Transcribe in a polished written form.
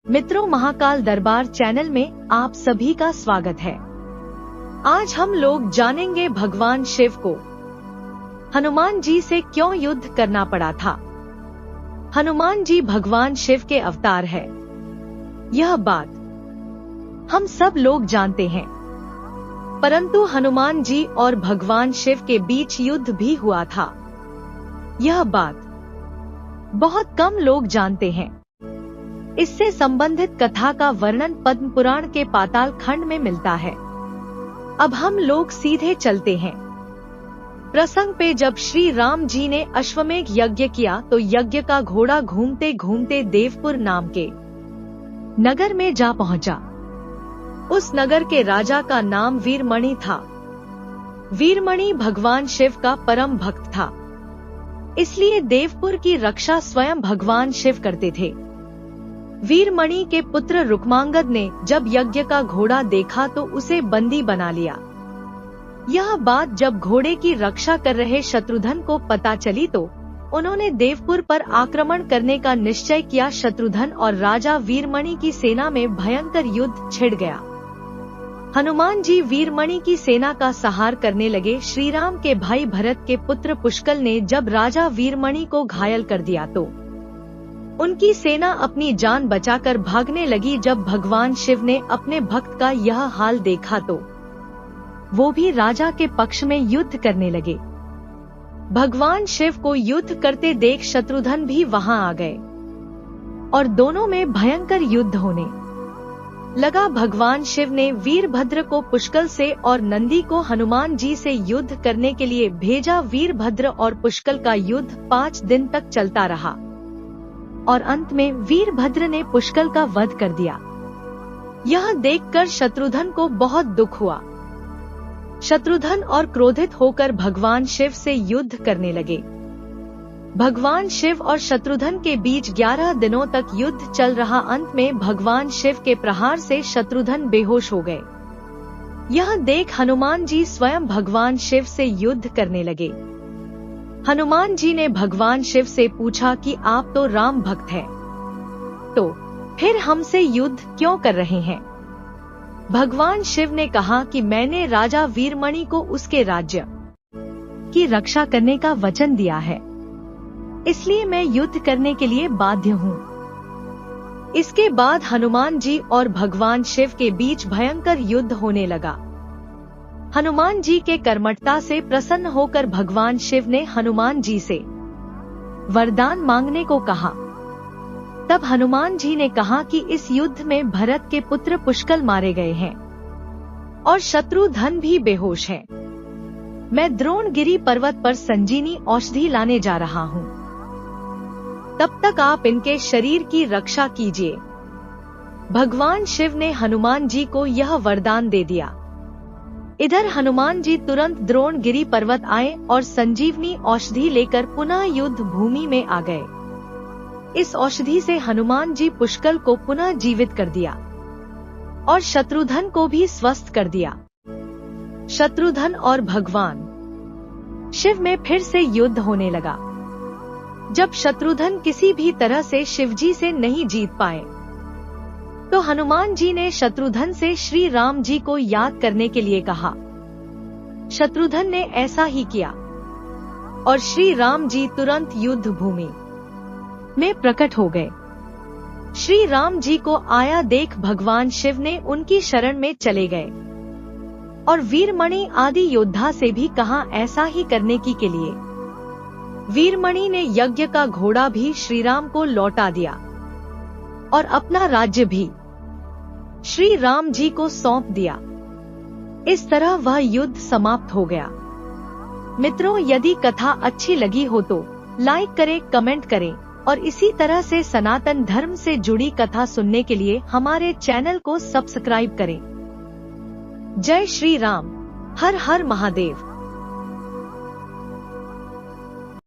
मित्रों, महाकाल दरबार चैनल में आप सभी का स्वागत है। आज हम लोग जानेंगे भगवान शिव को हनुमान जी से क्यों युद्ध करना पड़ा था। हनुमान जी भगवान शिव के अवतार है, यह बात हम सब लोग जानते हैं, परंतु हनुमान जी और भगवान शिव के बीच युद्ध भी हुआ था। यह बात बहुत कम लोग जानते हैं। इससे संबंधित कथा का वर्णन पद्म पुराण के पाताल खंड में मिलता है। अब हम लोग सीधे चलते हैं प्रसंग पे। जब श्री राम जी ने अश्वमेघ यज्ञ किया तो यज्ञ का घोड़ा घूमते घूमते देवपुर नाम के नगर में जा पहुंचा। उस नगर के राजा का नाम वीरमणि था। वीरमणि भगवान शिव का परम भक्त था, इसलिए देवपुर की रक्षा स्वयं भगवान शिव करते थे। वीरमणि के पुत्र रुक्मांगद ने जब यज्ञ का घोड़ा देखा तो उसे बंदी बना लिया। यह बात जब घोड़े की रक्षा कर रहे शत्रुघ्न को पता चली तो उन्होंने देवपुर पर आक्रमण करने का निश्चय किया। शत्रुघ्न और राजा वीरमणि की सेना में भयंकर युद्ध छिड़ गया। हनुमान जी वीरमणि की सेना का संहार करने लगे। श्री राम के भाई भरत के पुत्र पुष्कल ने जब राजा वीरमणि को घायल कर दिया तो उनकी सेना अपनी जान बचाकर भागने लगी। जब भगवान शिव ने अपने भक्त का यह हाल देखा तो वो भी राजा के पक्ष में युद्ध करने लगे। भगवान शिव को युद्ध करते देख शत्रुघ्न भी वहां आ गए और दोनों में भयंकर युद्ध होने लगा। भगवान शिव ने वीरभद्र को पुष्कल से और नंदी को हनुमान जी से युद्ध करने के लिए भेजा। वीरभद्र और पुष्कल का युद्ध 5 दिन तक चलता रहा और अंत में वीरभद्र ने पुष्कल का वध कर दिया। यह देखकर शत्रुघ्न को बहुत दुख हुआ। शत्रुघ्न और क्रोधित होकर भगवान शिव से युद्ध करने लगे। भगवान शिव और शत्रुघ्न के बीच 11 दिनों तक युद्ध चल रहा। अंत में भगवान शिव के प्रहार से शत्रुघ्न बेहोश हो गए। यह देख हनुमान जी स्वयं भगवान शिव से युद्ध करने लगे। हनुमान जी ने भगवान शिव से पूछा कि आप तो राम भक्त हैं, तो फिर हमसे युद्ध क्यों कर रहे हैं। भगवान शिव ने कहा कि मैंने राजा वीरमणि को उसके राज्य की रक्षा करने का वचन दिया है, इसलिए मैं युद्ध करने के लिए बाध्य हूँ। इसके बाद हनुमान जी और भगवान शिव के बीच भयंकर युद्ध होने लगा। हनुमान जी के कर्मठता से प्रसन्न होकर भगवान शिव ने हनुमान जी से वरदान मांगने को कहा। तब हनुमान जी ने कहा कि इस युद्ध में भरत के पुत्र पुष्कल मारे गए हैं और शत्रुघ्न भी बेहोश है। मैं द्रोणगिरी पर्वत पर संजीवनी औषधि लाने जा रहा हूँ, तब तक आप इनके शरीर की रक्षा कीजिए। भगवान शिव ने हनुमान जी को यह वरदान दे दिया। इधर हनुमान जी तुरंत द्रोणगिरी पर्वत आए और संजीवनी औषधि लेकर पुनः युद्ध भूमि में आ गए। इस औषधि से हनुमान जी पुष्कल को पुनः जीवित कर दिया और शत्रुघ्न को भी स्वस्थ कर दिया। शत्रुघ्न और भगवान शिव में फिर से युद्ध होने लगा। जब शत्रुघ्न किसी भी तरह से शिवजी से नहीं जीत पाए तो हनुमान जी ने शत्रुघ्न से श्री राम जी को याद करने के लिए कहा। शत्रुघ्न ने ऐसा ही किया और श्री राम जी तुरंत युद्ध भूमि में प्रकट हो गए। श्री राम जी को आया देख भगवान शिव ने उनकी शरण में चले गए और वीरमणि आदि योद्धा से भी कहा ऐसा ही करने की के लिए। वीरमणि ने यज्ञ का घोड़ा भी श्री राम को लौटा दिया और अपना राज्य भी श्री राम जी को सौंप दिया। इस तरह वह युद्ध समाप्त हो गया। मित्रों, यदि कथा अच्छी लगी हो तो लाइक करें, कमेंट करें और इसी तरह से सनातन धर्म से जुड़ी कथा सुनने के लिए हमारे चैनल को सब्सक्राइब करें। जय श्री राम, हर हर महादेव।